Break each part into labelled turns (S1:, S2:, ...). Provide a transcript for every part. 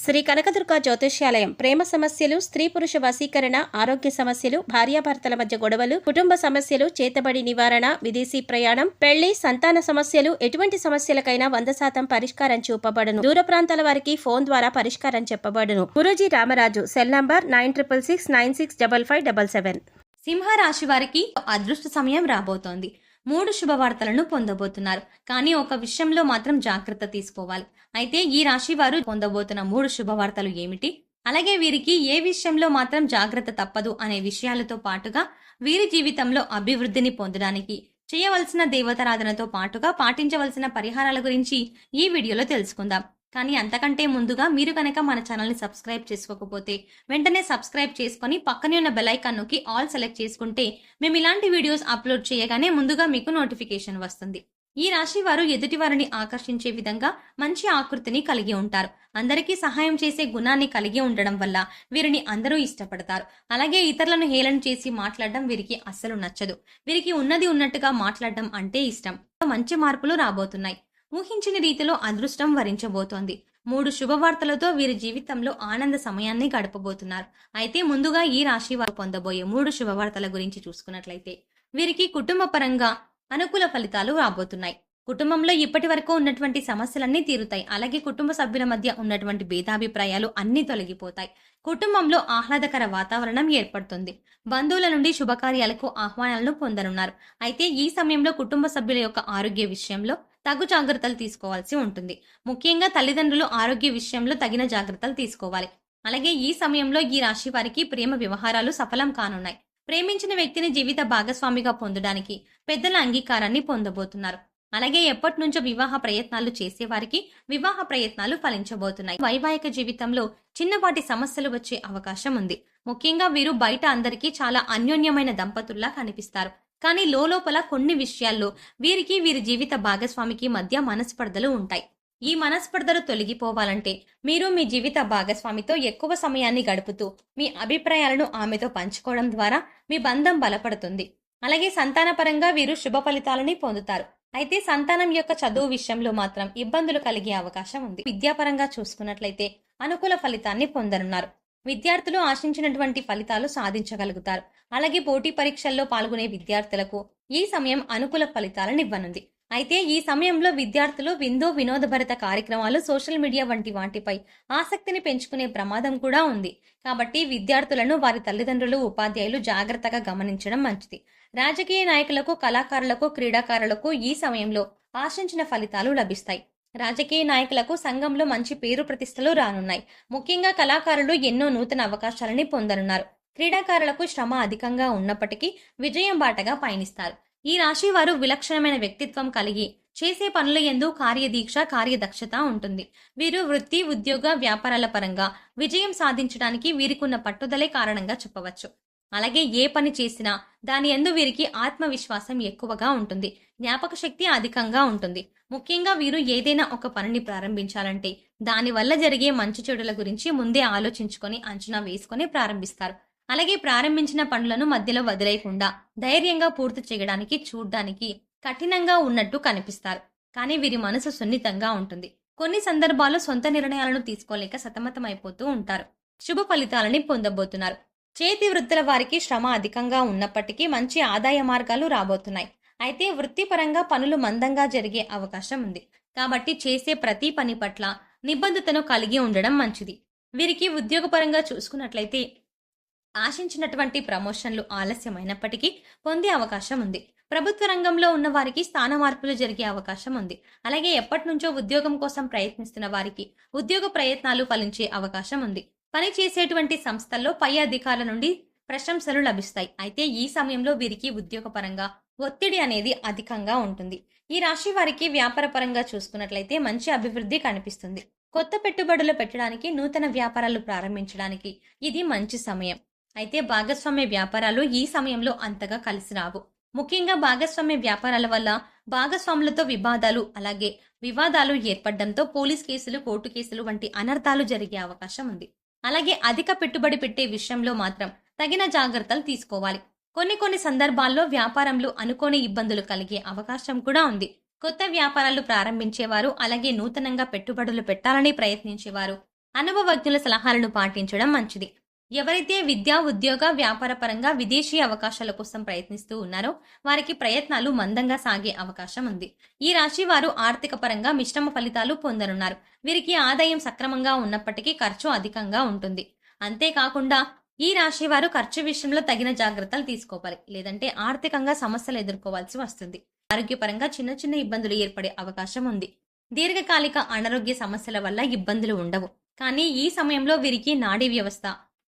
S1: శ్రీ కనకదుర్గ జ్యోతిష్యాలయం ప్రేమ సమస్యలు, స్త్రీ పురుష వశీకరణ, ఆరోగ్య సమస్యలు, భార్యాభర్తల మధ్య గొడవలు, కుటుంబ సమస్యలు, చేతబడి నివారణ, విదేశీ ప్రయాణం, పెళ్లి, సంతాన సమస్యలు, ఎటువంటి సమస్యలకైనా 100% పరిష్కారం చూపబడును. దూర ప్రాంతాల వారికి ఫోన్ ద్వారా పరిష్కారం చెప్పబడును. గురూజీ రామరాజు. Cell number 9666965577.
S2: సింహరాశి వారికి అదృష్ట సమయం రాబోతోంది. 3 శుభవార్తలను పొందబోతున్నారు. కానీ ఒక విషయంలో మాత్రం జాగ్రత్త తీసుకోవాలి. అయితే ఈ రాశి వారు పొందబోతున్న 3 శుభవార్తలు ఏమిటి, అలాగే వీరికి ఏ విషయంలో మాత్రం జాగ్రత్త తప్పదు అనే విషయాలతో పాటుగా వీరి జీవితంలో అభివృద్ధిని పొందడానికి చేయవలసిన దేవతారాధనతో పాటుగా పాటించవలసిన పరిహారాల గురించి ఈ వీడియోలో తెలుసుకుందాం. కానీ అంతకంటే ముందుగా మీరు కనుక మన ఛానల్ని సబ్స్క్రైబ్ చేసుకోకపోతే వెంటనే సబ్స్క్రైబ్ చేసుకొని పక్కనే ఉన్న బెల్ ఐకాన్ నొక్కి ఆల్ సెలెక్ట్ చేసుకుంటే మేము ఇలాంటి వీడియోస్ అప్లోడ్ చేయగానే ముందుగా మీకు నోటిఫికేషన్ వస్తుంది. ఈ రాశి వారు ఎదుటి వారిని ఆకర్షించే విధంగా మంచి ఆకృతిని కలిగి ఉంటారు. అందరికీ సహాయం చేసే గుణాన్ని కలిగి ఉండడం వల్ల వీరిని అందరూ ఇష్టపడతారు. అలాగే ఇతరులను హేళన చేసి మాట్లాడడం వీరికి అస్సలు నచ్చదు. వీరికి ఉన్నది ఉన్నట్టుగా మాట్లాడడం అంటే ఇష్టం. మంచి మార్పులు రాబోతున్నాయి. ఊహించని రీతిలో అదృష్టం వరించబోతోంది. 3 శుభవార్తలతో వీరి జీవితంలో ఆనంద సమయాన్ని గడపబోతున్నారు. అయితే ముందుగా ఈ రాశి వారు పొందబోయే 3 శుభవార్తల గురించి చూసుకున్నట్లయితే వీరికి కుటుంబ పరంగా అనుకూల ఫలితాలు రాబోతున్నాయి. కుటుంబంలో ఇప్పటి వరకు ఉన్నటువంటి సమస్యలన్నీ తీరుతాయి. అలాగే కుటుంబ సభ్యుల మధ్య ఉన్నటువంటి భేదాభిప్రాయాలు అన్ని తొలగిపోతాయి. కుటుంబంలో ఆహ్లాదకర వాతావరణం ఏర్పడుతుంది. బంధువుల నుండి శుభకార్యాలకు ఆహ్వానాలను పొందనున్నారు. అయితే ఈ సమయంలో కుటుంబ సభ్యుల యొక్క ఆరోగ్య విషయంలో తగు జాగ్రత్తలు తీసుకోవాల్సి ఉంటుంది. ముఖ్యంగా తల్లిదండ్రులు ఆరోగ్య విషయంలో తగిన జాగ్రత్తలు తీసుకోవాలి. అలాగే ఈ సమయంలో ఈ రాశి వారికి ప్రేమ వ్యవహారాలు సఫలం కానున్నాయి. ప్రేమించిన వ్యక్తిని జీవిత భాగస్వామిగా పొందడానికి పెద్దల అంగీకారాన్ని పొందబోతున్నారు. అలాగే ఎప్పటి నుంచో వివాహ ప్రయత్నాలు చేసేవారికి వివాహ ప్రయత్నాలు ఫలించబోతున్నాయి. వైవాహిక జీవితంలో చిన్నపాటి సమస్యలు వచ్చే అవకాశం ఉంది. ముఖ్యంగా వీరు బయట అందరికీ చాలా అన్యోన్యమైన దంపతుల్లా కనిపిస్తారు. కానీ లోపల కొన్ని విషయాల్లో వీరికి వీరి జీవిత భాగస్వామికి మధ్య మనస్పర్ధలు ఉంటాయి. ఈ మనస్పర్ధలు తొలగిపోవాలంటే మీరు మీ జీవిత భాగస్వామితో ఎక్కువ సమయాన్ని గడుపుతూ మీ అభిప్రాయాలను ఆమెతో పంచుకోవడం ద్వారా మీ బంధం బలపడుతుంది. అలాగే సంతానపరంగా వీరు శుభ ఫలితాలని పొందుతారు. అయితే సంతానం యొక్క చదువు విషయంలో మాత్రం ఇబ్బందులు కలిగే అవకాశం ఉంది. విద్యాపరంగా చూసుకున్నట్లయితే అనుకూల ఫలితాన్ని పొందనున్నారు. విద్యార్థులు ఆశించినటువంటి ఫలితాలు సాధించగలుగుతారు. అలాగే పోటీ పరీక్షల్లో పాల్గొనే విద్యార్థులకు ఈ సమయం అనుకూల ఫలితాలను ఇవ్వనుంది. అయితే ఈ సమయంలో విద్యార్థులు వినోదభరిత కార్యక్రమాలు, సోషల్ మీడియా వంటి వాటిపై ఆసక్తిని పెంచుకునే ప్రమాదం కూడా ఉంది. కాబట్టి విద్యార్థులను వారి తల్లిదండ్రులు, ఉపాధ్యాయులు జాగ్రత్తగా గమనించడం మంచిది. రాజకీయ నాయకులకు, కళాకారులకు, క్రీడాకారులకు ఈ సమయంలో ఆశించిన ఫలితాలు లభిస్తాయి. రాజకీయ నాయకులకు సంఘంలో మంచి పేరు ప్రతిష్టలు రానున్నాయి. ముఖ్యంగా కళాకారులు ఎన్నో నూతన అవకాశాలని పొందనున్నారు. క్రీడాకారులకు శ్రమ అధికంగా ఉన్నప్పటికీ విజయం బాటగా పయనిస్తారు. ఈ రాశి వారు విలక్షణమైన వ్యక్తిత్వం కలిగి చేసే పనుల యందు కార్యదీక్ష, కార్యదక్షత ఉంటుంది. వీరు వృత్తి, ఉద్యోగ, వ్యాపారాల పరంగా విజయం సాధించడానికి వీరికున్న పట్టుదలే కారణంగా చెప్పవచ్చు. అలాగే ఏ పని చేసినా దాని యందు వీరికి ఆత్మవిశ్వాసం ఎక్కువగా ఉంటుంది. జ్ఞాపక శక్తి అధికంగా ఉంటుంది. ముఖ్యంగా వీరు ఏదైనా ఒక పనిని ప్రారంభించాలంటే దానివల్ల జరిగే మంచి చెడుల గురించి ముందే ఆలోచించుకొని అంచనా వేసుకొని ప్రారంభిస్తారు. అలాగే ప్రారంభించిన పనులను మధ్యలో వదిలేయకుండా ధైర్యంగా పూర్తి చేయడానికి చూడ్డానికి కఠినంగా ఉన్నట్టు కనిపిస్తారు. కానీ వీరి మనసు సున్నితంగా ఉంటుంది. కొన్ని సందర్భాల్లో సొంత నిర్ణయాలను తీసుకోలేక సతమతమైపోతూ ఉంటారు. శుభ ఫలితాలని పొందబోతున్నారు. చేతి వృత్తుల వారికి శ్రమ అధికంగా ఉన్నప్పటికీ మంచి ఆదాయ మార్గాలు రాబోతున్నాయి. అయితే వృత్తిపరంగా పనులు మందంగా జరిగే అవకాశం ఉంది. కాబట్టి చేసే ప్రతి పని పట్ల నిబద్ధతను కలిగి ఉండడం మంచిది. వీరికి ఉద్యోగపరంగా చూసుకున్నట్లయితే ఆశించినటువంటి ప్రమోషన్లు ఆలస్యమైనప్పటికీ పొందే అవకాశం ఉంది. ప్రభుత్వ రంగంలో ఉన్న వారికి స్థాన మార్పులు జరిగే అవకాశం ఉంది. అలాగే ఎప్పటి నుంచో ఉద్యోగం కోసం ప్రయత్నిస్తున్న వారికి ఉద్యోగ ప్రయత్నాలు ఫలించే అవకాశం ఉంది. పని చేసేటువంటి సంస్థల్లో పై అధికారుల నుండి ప్రశంసలు లభిస్తాయి. అయితే ఈ సమయంలో వీరికి ఉద్యోగపరంగా ఒత్తిడి అనేది అధికంగా ఉంటుంది. ఈ రాశి వారికి వ్యాపార పరంగా చూసుకున్నట్లయితే మంచి అభివృద్ధి కనిపిస్తుంది. కొత్త పెట్టుబడులు పెట్టడానికి, నూతన వ్యాపారాలు ప్రారంభించడానికి ఇది మంచి సమయం. అయితే భాగస్వామ్య వ్యాపారాలు ఈ సమయంలో అంతగా కలిసి రావు. ముఖ్యంగా భాగస్వామ్య వ్యాపారాల వల్ల భాగస్వాములతో వివాదాలు ఏర్పడడంతో పోలీస్ కేసులు, కోర్టు కేసులు వంటి అనర్థాలు జరిగే అవకాశం ఉంది. అలాగే అధిక పెట్టుబడి పెట్టే విషయంలో మాత్రం తగిన జాగ్రత్తలు తీసుకోవాలి. కొన్ని సందర్భాల్లో వ్యాపారంలో అనుకోని ఇబ్బందులు కలిగే అవకాశం కూడా ఉంది. కొత్త వ్యాపారాలు ప్రారంభించేవారు, అలాగే నూతనంగా పెట్టుబడులు పెట్టాలని ప్రయత్నించేవారు అనుభవజ్ఞుల సలహాలను పాటించడం మంచిది. ఎవరైతే విద్య, ఉద్యోగ, వ్యాపార పరంగా విదేశీ అవకాశాల కోసం ప్రయత్నిస్తూ ఉన్నారో వారికి ప్రయత్నాలు మందంగా సాగే అవకాశం ఉంది. ఈ రాశి వారు ఆర్థిక పరంగా మిశ్రమ ఫలితాలు పొందనున్నారు. వీరికి ఆదాయం సక్రమంగా ఉన్నప్పటికీ ఖర్చు అధికంగా ఉంటుంది. అంతేకాకుండా ఈ రాశి వారు ఖర్చు విషయంలో తగిన జాగ్రత్తలు తీసుకోవాలి, లేదంటే ఆర్థికంగా సమస్యలు ఎదుర్కోవాల్సి వస్తుంది. ఆరోగ్యపరంగా చిన్న చిన్న ఇబ్బందులు ఏర్పడే అవకాశం ఉంది. దీర్ఘకాలిక అనారోగ్య సమస్యల వల్ల ఇబ్బందులు ఉండవు, కానీ ఈ సమయంలో వీరికి నాడీ వ్యవస్థ,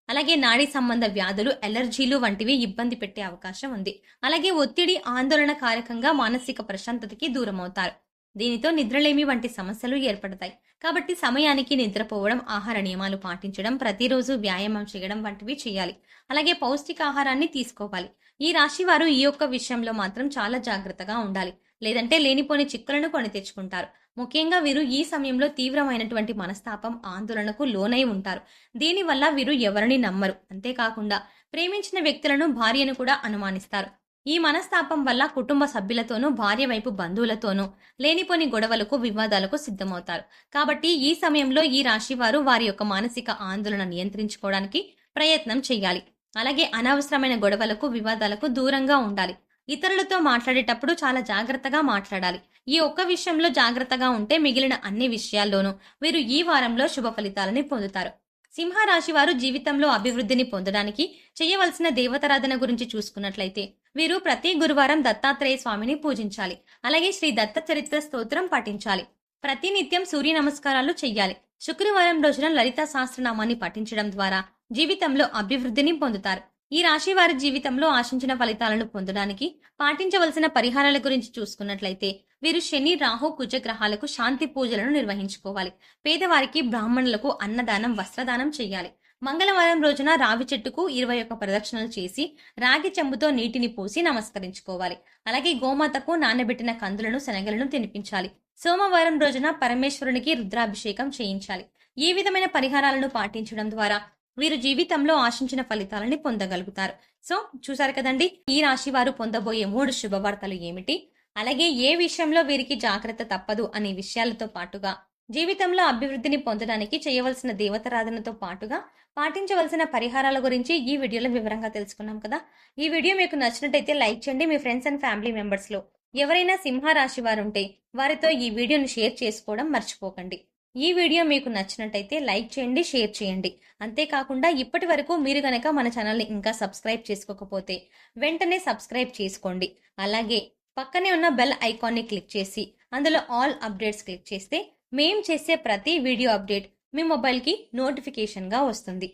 S2: అలాగే నాడీ సంబంధ వ్యాధులు, ఎలర్జీలు వంటివి ఇబ్బంది పెట్టే అవకాశం ఉంది. అలాగే ఒత్తిడి, ఆందోళన కారకంగా మానసిక ప్రశాంతతకి దూరమవుతారు. దీనితో నిద్రలేమి వంటి సమస్యలు ఏర్పడతాయి. కాబట్టి సమయానికి నిద్రపోవడం, ఆహార నియమాలు పాటించడం, ప్రతిరోజు వ్యాయామం చేయడం వంటివి చేయాలి. అలాగే పౌష్టికాహారాన్ని తీసుకోవాలి. ఈ రాశి వారు ఈ యొక్క విషయంలో మాత్రం చాలా జాగ్రత్తగా ఉండాలి, లేదంటే లేనిపోని చిక్కులను కొని తెచ్చుకుంటారు. ముఖ్యంగా వీరు ఈ సమయంలో తీవ్రమైనటువంటి మనస్తాపం, ఆందోళనకు లోనై ఉంటారు. దీనివల్ల వీరు ఎవరిని నమ్మరు. అంతేకాకుండా ప్రేమించిన వ్యక్తులను, భార్యను కూడా అనుమానిస్తారు. ఈ మనస్తాపం వల్ల కుటుంబ సభ్యులతోనూ, భార్య వైపు బంధువులతోనూ లేనిపోని గొడవలకు, వివాదాలకు సిద్ధమవుతారు. కాబట్టి ఈ సమయంలో ఈ రాశి వారు వారి యొక్క మానసిక ఆందోళన నియంత్రించుకోవడానికి ప్రయత్నం చేయాలి. అలాగే అనవసరమైన గొడవలకు, వివాదాలకు దూరంగా ఉండాలి. ఇతరులతో మాట్లాడేటప్పుడు చాలా జాగ్రత్తగా మాట్లాడాలి. ఈ ఒక్క విషయంలో జాగ్రత్తగా ఉంటే మిగిలిన అన్ని విషయాల్లోనూ వీరు ఈ వారంలో శుభ ఫలితాలని పొందుతారు. సింహరాశి వారు జీవితంలో అభివృద్ధిని పొందడానికి చేయవలసిన దేవతారాధన గురించి చూసుకున్నట్లయితే వీరు ప్రతి గురువారం దత్తాత్రేయ స్వామిని పూజించాలి. అలాగే శ్రీ దత్త చరిత్ర స్తోత్రం పఠించాలి. ప్రతినిత్యం సూర్య నమస్కారాలు చెయ్యాలి. శుక్రవారం రోజున లలితా సహస్రనామాన్ని పఠించడం ద్వారా జీవితంలో అభివృద్ధిని పొందుతారు. ఈ రాశి వారి జీవితంలో ఆశించిన ఫలితాలను పొందడానికి పాటించవలసిన పరిహారాల గురించి చూసుకున్నట్లయితే వీరు శని, రాహు, కుజ గ్రహాలకు శాంతి పూజలను నిర్వహించుకోవాలి. పేదవారికి, బ్రాహ్మణులకు అన్నదానం, వస్త్రదానం చేయాలి. మంగళవారం రోజున రావి చెట్టుకు 21 ప్రదక్షిణలు చేసి రాగి చెంబుతో నీటిని పోసి నమస్కరించుకోవాలి. అలాగే గోమాతకు నానబెట్టిన కందులను, శనగలను తినిపించాలి. సోమవారం రోజున పరమేశ్వరునికి రుద్రాభిషేకం చేయించాలి. ఈ విధమైన పరిహారాలను పాటించడం ద్వారా వీరు జీవితంలో ఆశించిన ఫలితాలని పొందగలుగుతారు. సో చూసారు కదండి, ఈ రాశి వారు పొందబోయే 3 శుభవార్తలు ఏమిటి, అలాగే ఏ విషయంలో వీరికి జాగ్రత్త తప్పదు అనే విషయాలతో పాటుగా జీవితంలో అభివృద్ధిని పొందడానికి చేయవలసిన దేవతారాధనతో పాటుగా పాటించవలసిన పరిహారాల గురించి ఈ వీడియోలో వివరంగా తెలుసుకున్నాం కదా. ఈ వీడియో మీకు నచ్చినట్టయితే లైక్ చేయండి. మీ ఫ్రెండ్స్ అండ్ ఫ్యామిలీ మెంబర్స్ లో ఎవరైనా సింహ రాశి వారు ఉంటే వారితో ఈ వీడియోను షేర్ చేసుకోవడం మర్చిపోకండి. ఈ వీడియో మీకు నచ్చినట్టయితే లైక్ చేయండి, షేర్ చేయండి. అంతేకాకుండా ఇప్పటి వరకు మీరు గనక మన ఛానల్ని ఇంకా సబ్స్క్రైబ్ చేసుకోకపోతే వెంటనే సబ్స్క్రైబ్ చేసుకోండి. అలాగే పక్కనే ఉన్న బెల్ ఐకాన్ని క్లిక్ చేసి అందులో ఆల్ అప్డేట్స్ క్లిక్ చేస్తే మేం చేసే ప్రతి వీడియో అప్డేట్ మీ మొబైల్కి నోటిఫికేషన్గా వస్తుంది.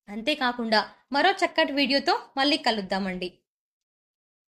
S2: అంతేకాకుండా మరో చక్కటి వీడియోతో మళ్ళీ కలుద్దామండి.